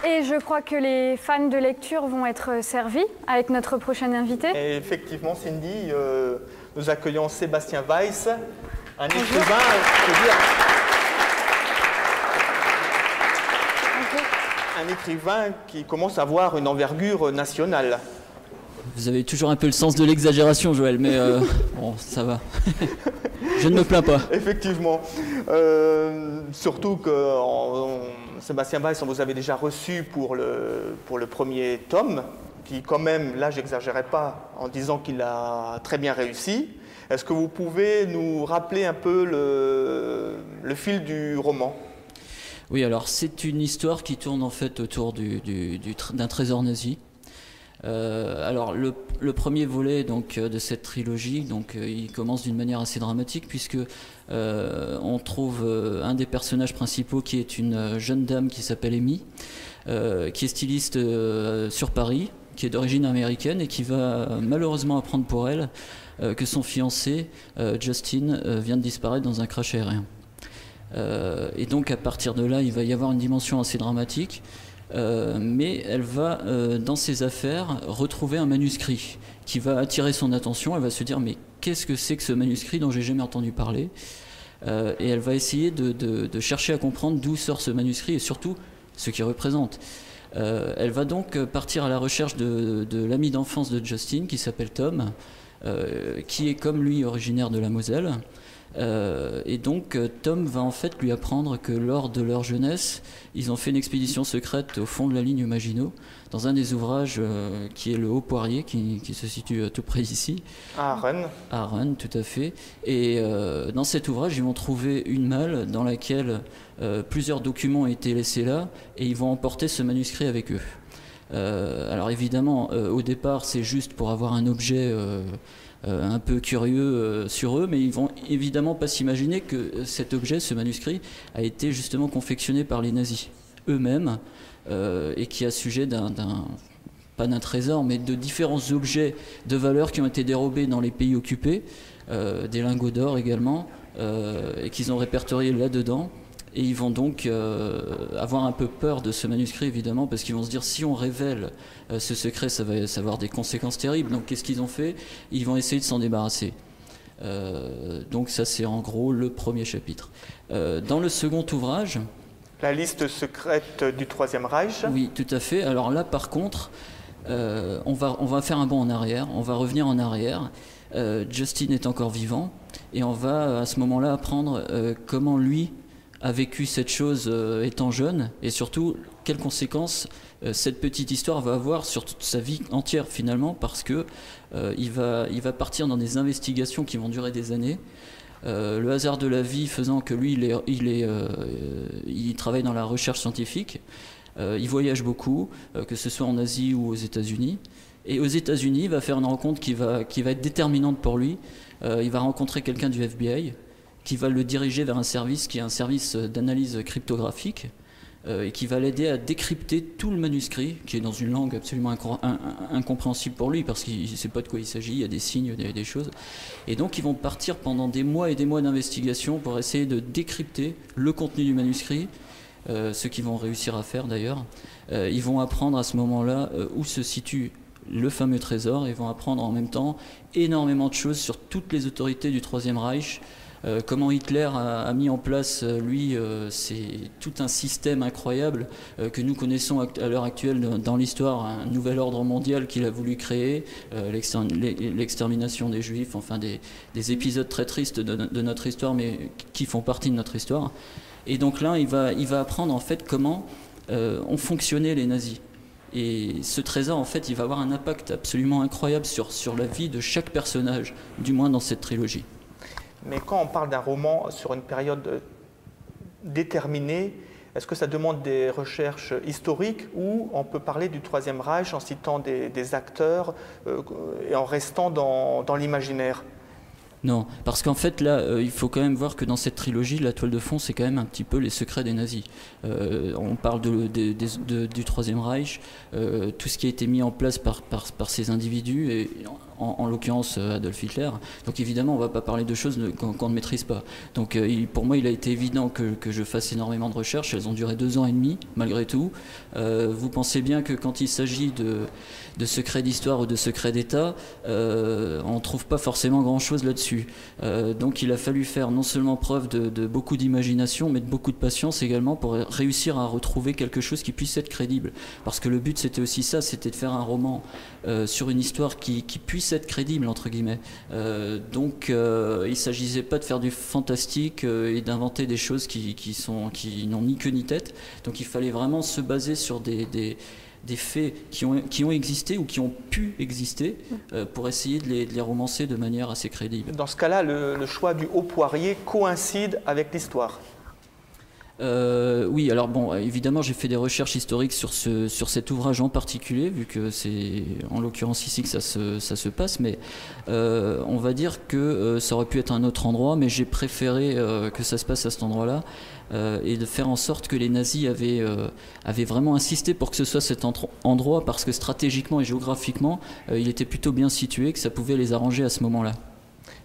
Et je crois que les fans de lecture vont être servis avec notre prochain invité. Et effectivement, Cindy, nous accueillons Sébastien Weiss, un écrivain qui commence à avoir une envergure nationale. Vous avez toujours un peu le sens de l'exagération, Joël, mais bon, ça va. Je ne me plains pas. Effectivement. Surtout que Sébastien Weiss, on vous avait déjà reçu pour le premier tome, qui quand même, là, j'exagérerai pas en disant qu'il a très bien réussi. Est-ce que vous pouvez nous rappeler un peu le fil du roman ? Oui, alors c'est une histoire qui tourne en fait autour d'un trésor nazi. Alors le premier volet donc de cette trilogie, donc il commence d'une manière assez dramatique puisque on trouve un des personnages principaux qui est une jeune dame qui s'appelle Amy, qui est styliste sur Paris, qui est d'origine américaine et qui va malheureusement apprendre pour elle que son fiancé Justin vient de disparaître dans un crash aérien. Et donc à partir de là, il va y avoir une dimension assez dramatique. Mais elle va, dans ses affaires, retrouver un manuscrit qui va attirer son attention. Elle va se dire, mais qu'est-ce que c'est que ce manuscrit dont j'ai jamais entendu parler ? Et elle va essayer de chercher à comprendre d'où sort ce manuscrit et surtout ce qu'il représente. Elle va donc partir à la recherche de l'ami d'enfance de Justin, qui s'appelle Tom, qui est comme lui originaire de la Moselle. Et donc Tom va en fait lui apprendre que lors de leur jeunesse, ils ont fait une expédition secrète au fond de la ligne Maginot, dans un des ouvrages qui est le Haut-Poirier, qui se situe tout près d'ici. À Rennes. À Rennes, tout à fait. Et dans cet ouvrage, ils vont trouver une malle dans laquelle plusieurs documents ont été laissés là, et ils vont emporter ce manuscrit avec eux. Alors évidemment, au départ, c'est juste pour avoir un objet un peu curieux sur eux, mais ils vont évidemment pas s'imaginer que cet objet, ce manuscrit, a été justement confectionné par les nazis eux-mêmes et qui a sujet pas d'un trésor, mais de différents objets de valeur qui ont été dérobés dans les pays occupés, des lingots d'or également, et qu'ils ont répertoriés là-dedans. Et ils vont donc avoir un peu peur de ce manuscrit, évidemment, parce qu'ils vont se dire, si on révèle ce secret, ça va avoir des conséquences terribles. Donc qu'est-ce qu'ils ont fait ? Ils vont essayer de s'en débarrasser. Donc ça, c'est en gros le premier chapitre. Dans le second ouvrage... La liste secrète du Troisième Reich. Oui, tout à fait. Alors là, par contre, on va faire un bond en arrière, on va revenir en arrière. Justin est encore vivant, et on va à ce moment-là apprendre comment lui a vécu cette chose étant jeune, et surtout quelles conséquences cette petite histoire va avoir sur toute sa vie entière finalement, parce que il va partir dans des investigations qui vont durer des années. Le hasard de la vie faisant que lui il travaille dans la recherche scientifique, il voyage beaucoup, que ce soit en Asie ou aux États-Unis. Et aux États-Unis, il va faire une rencontre qui va être déterminante pour lui. Il va rencontrer quelqu'un du FBI qui va le diriger vers un service qui est un service d'analyse cryptographique et qui va l'aider à décrypter tout le manuscrit, qui est dans une langue absolument incompréhensible pour lui, parce qu'il ne sait pas de quoi il s'agit, il y a des signes, des choses. Et donc ils vont partir pendant des mois et des mois d'investigation pour essayer de décrypter le contenu du manuscrit, ce qu'ils vont réussir à faire d'ailleurs. Ils vont apprendre à ce moment-là où se situe le fameux trésor, et vont apprendre en même temps énormément de choses sur toutes les autorités du Troisième Reich, comment Hitler a mis en place, c'est tout un système incroyable que nous connaissons à l'heure actuelle dans l'histoire, un nouvel ordre mondial qu'il a voulu créer, l'extermination des Juifs, enfin des épisodes très tristes de notre histoire, mais qui font partie de notre histoire. Et donc là, il va apprendre en fait comment ont fonctionné les nazis. Et ce trésor, en fait, il va avoir un impact absolument incroyable sur la vie de chaque personnage, du moins dans cette trilogie. Mais quand on parle d'un roman sur une période déterminée, est-ce que ça demande des recherches historiques ou on peut parler du Troisième Reich en citant des acteurs et en restant dans l'imaginaire ? Non, parce qu'en fait là, il faut quand même voir que dans cette trilogie, la toile de fond, c'est quand même un petit peu les secrets des nazis. On parle du Troisième Reich, tout ce qui a été mis en place par ces individus, et en l'occurrence Adolf Hitler. Donc évidemment, on ne va pas parler de choses qu'on ne maîtrise pas. Donc pour moi, il a été évident que je fasse énormément de recherches. Elles ont duré 2 ans et demi, malgré tout. Vous pensez bien que quand il s'agit de secrets d'histoire ou de secrets d'État, on ne trouve pas forcément grand-chose là-dessus. Donc il a fallu faire non seulement preuve de beaucoup d'imagination, mais de beaucoup de patience également pour réussir à retrouver quelque chose qui puisse être crédible. Parce que le but, c'était aussi ça, c'était de faire un roman sur une histoire qui puisse être crédible, entre guillemets. Donc il ne s'agissait pas de faire du fantastique et d'inventer des choses qui n'ont ni queue ni tête. Donc il fallait vraiment se baser sur des faits qui ont existé ou qui ont pu exister pour essayer de les romancer de manière assez crédible. Dans ce cas-là, le choix du Haut Poirier coïncide avec l'histoire. Oui, alors bon, évidemment, j'ai fait des recherches historiques sur cet ouvrage en particulier, vu que c'est en l'occurrence ici que ça se passe, mais on va dire que ça aurait pu être un autre endroit, mais j'ai préféré que ça se passe à cet endroit-là, et de faire en sorte que les nazis avaient vraiment insisté pour que ce soit cet endroit, parce que stratégiquement et géographiquement, il était plutôt bien situé, que ça pouvait les arranger à ce moment-là.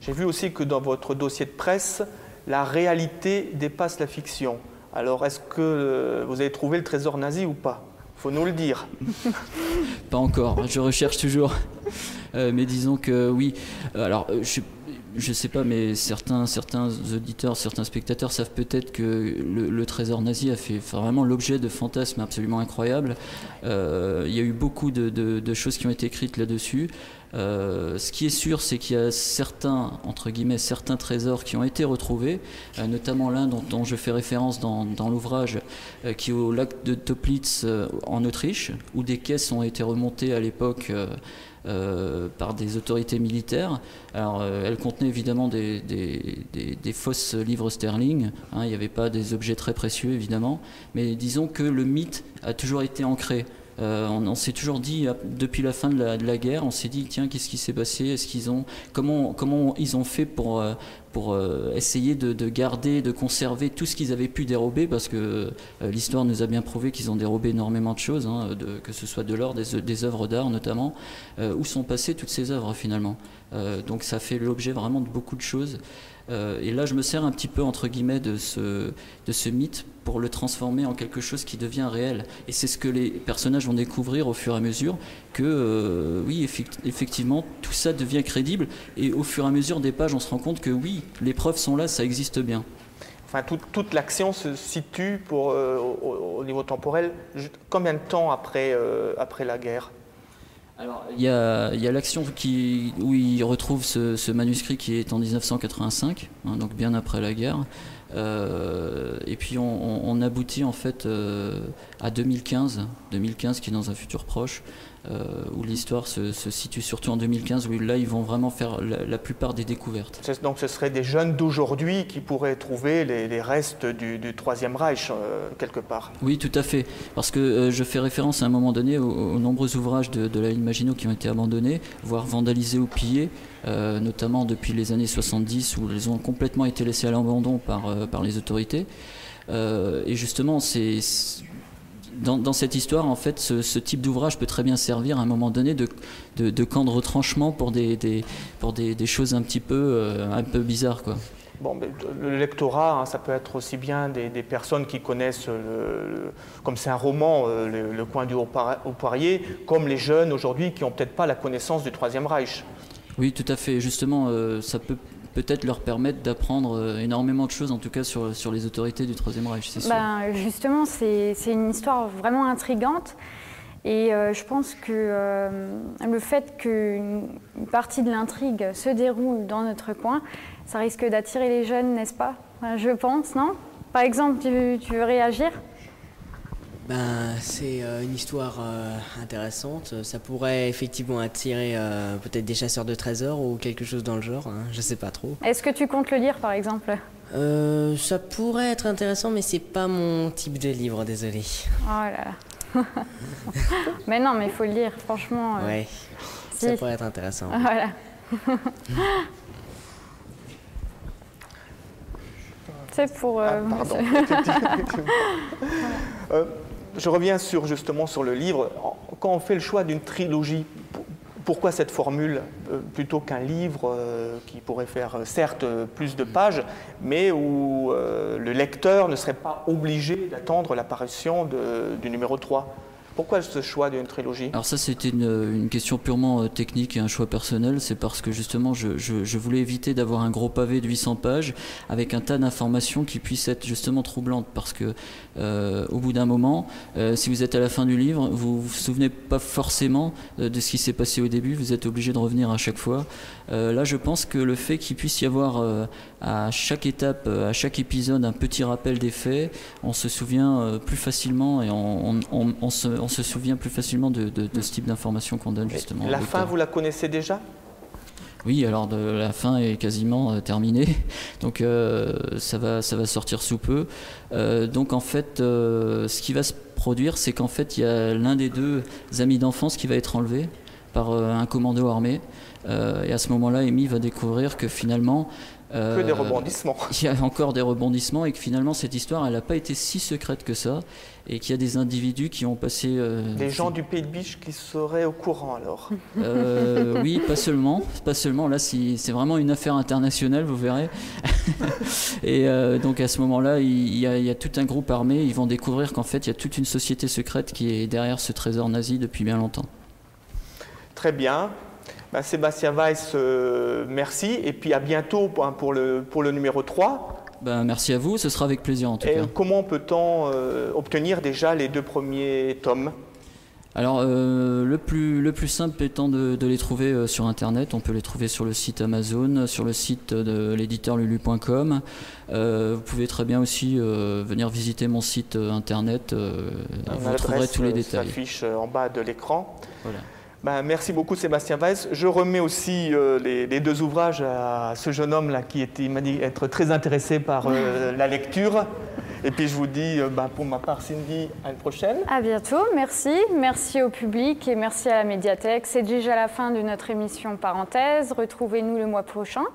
J'ai vu aussi que dans votre dossier de presse, la réalité dépasse la fiction. Alors, est-ce que vous avez trouvé le trésor nazi ou pas? Il faut nous le dire. Pas encore, je recherche toujours. Mais disons que oui. Alors, je ne sais pas, mais certains auditeurs, certains spectateurs savent peut-être que le trésor nazi a fait vraiment l'objet de fantasmes absolument incroyables. Il y a eu beaucoup de choses qui ont été écrites là-dessus. Ce qui est sûr, c'est qu'il y a certains, entre guillemets, certains trésors qui ont été retrouvés, notamment l'un dont je fais référence dans l'ouvrage, qui est au lac de Toplitz en Autriche, où des caisses ont été remontées à l'époque par des autorités militaires. Alors, elles contenaient évidemment des fausses livres sterling, hein, il n'y avait pas des objets très précieux évidemment, mais disons que le mythe a toujours été ancré. On s'est toujours dit, depuis la fin de la guerre, on s'est dit, tiens, qu'est-ce qui s'est passé? Comment ils ont fait pour essayer de garder, de conserver tout ce qu'ils avaient pu dérober, parce que l'histoire nous a bien prouvé qu'ils ont dérobé énormément de choses, hein, que ce soit de l'or, des œuvres d'art notamment. Où sont passées toutes ces œuvres finalement? Donc ça fait l'objet vraiment de beaucoup de choses. Et là, je me sers un petit peu, entre guillemets, de ce mythe pour le transformer en quelque chose qui devient réel. Et c'est ce que les personnages vont découvrir au fur et à mesure, que oui, effectivement, tout ça devient crédible. Et au fur et à mesure des pages, on se rend compte que oui, les preuves sont là, ça existe bien. Enfin, toute l'action se situe au niveau temporel combien de temps après la guerre? Alors, il y a l'action où il retrouve ce manuscrit qui est en 1985, hein, donc bien après la guerre. Et puis on aboutit en fait à 2015 qui est dans un futur proche, où l'histoire se situe surtout en 2015, où là ils vont vraiment faire la plupart des découvertes. Donc ce seraient des jeunes d'aujourd'hui qui pourraient trouver les restes du Troisième Reich quelque part. Oui, tout à fait, parce que je fais référence à un moment donné aux nombreux ouvrages de la ligne Maginot qui ont été abandonnés, voire vandalisés ou pillés, notamment depuis les années 70, où ils ont complètement été laissés à l'abandon par les autorités. Et justement, dans cette histoire, en fait, ce type d'ouvrage peut très bien servir à un moment donné de camp de retranchement pour des choses un peu bizarres, quoi. Bon, mais le lectorat, hein, ça peut être aussi bien des personnes qui connaissent, comme c'est un roman, le coin du Haut-Poirier, comme les jeunes aujourd'hui qui n'ont peut-être pas la connaissance du Troisième Reich. Oui, tout à fait. Justement, ça peut-être leur permettre d'apprendre énormément de choses, en tout cas sur les autorités du Troisième Reich, c'est sûr. Justement, c'est une histoire vraiment intrigante. Et je pense que le fait qu'une partie de l'intrigue se déroule dans notre coin, ça risque d'attirer les jeunes, n'est-ce pas? Je pense, non? Par exemple, tu veux réagir? C'est une histoire intéressante. Ça pourrait effectivement attirer peut-être des chasseurs de trésors ou quelque chose dans le genre, hein. Je sais pas trop. Est-ce que tu comptes le lire, par exemple? Ça pourrait être intéressant, mais c'est pas mon type de livre, désolé. Oh là là. Mais non, mais il faut le lire, franchement. Ouais, si. Ça pourrait être intéressant. Voilà. C'est pour... pardon. Je reviens justement sur le livre. Quand on fait le choix d'une trilogie, Pourquoi cette formule plutôt qu'un livre qui pourrait faire certes plus de pages, mais où le lecteur ne serait pas obligé d'attendre l'apparition du numéro 3 ? Pourquoi ce choix d'une trilogie ? Alors ça, c'était une question purement technique et un choix personnel. C'est parce que justement, je voulais éviter d'avoir un gros pavé de 800 pages avec un tas d'informations qui puissent être justement troublantes. Parce que au bout d'un moment, si vous êtes à la fin du livre, vous vous souvenez pas forcément de ce qui s'est passé au début. Vous êtes obligé de revenir à chaque fois. Là, je pense que le fait qu'il puisse y avoir à chaque étape, à chaque épisode, un petit rappel des faits, on se souvient plus facilement et on se souvient plus facilement de ce type d'informations qu'on donne justement. La fin, vous la connaissez déjà ? Oui, alors la fin est quasiment terminée, donc ça va sortir sous peu. Donc en fait, ce qui va se produire, c'est qu'en fait, il y a l'un des deux amis d'enfance qui va être enlevé par un commando armé. Et à ce moment-là, Amy va découvrir que finalement... que des rebondissements. Il y a encore des rebondissements et que finalement, cette histoire, elle n'a pas été si secrète que ça. Et qu'il y a des individus qui ont passé... des gens du Pays de Biche qui seraient au courant alors. Oui, pas seulement. Là, c'est vraiment une affaire internationale, vous verrez. Et donc à ce moment-là, il y a tout un groupe armé. Ils vont découvrir qu'en fait, il y a toute une société secrète qui est derrière ce trésor nazi depuis bien longtemps. Très bien. Sébastien Weiss, merci. Et puis à bientôt pour le numéro 3. Merci à vous, ce sera avec plaisir en tout cas. Comment peut-on obtenir déjà les 2 premiers tomes ? Alors le plus simple étant de les trouver sur internet. On peut les trouver sur le site Amazon, sur le site de l'éditeur lulu.com. Vous pouvez très bien aussi venir visiter mon site internet. Vous trouverez tous les détails. S'affiche en bas de l'écran. Voilà. Merci beaucoup Sébastien Weiss. Je remets aussi les 2 ouvrages à ce jeune homme là qui m'a dit être très intéressé par la lecture. Et puis je vous dis pour ma part Cindy, à une prochaine. À bientôt, merci. Merci au public et merci à la médiathèque. C'est déjà la fin de notre émission Parenthèse. Retrouvez-nous le mois prochain.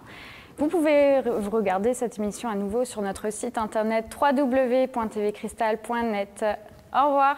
Vous pouvez regarder cette émission à nouveau sur notre site internet www.tvcristal.net. Au revoir.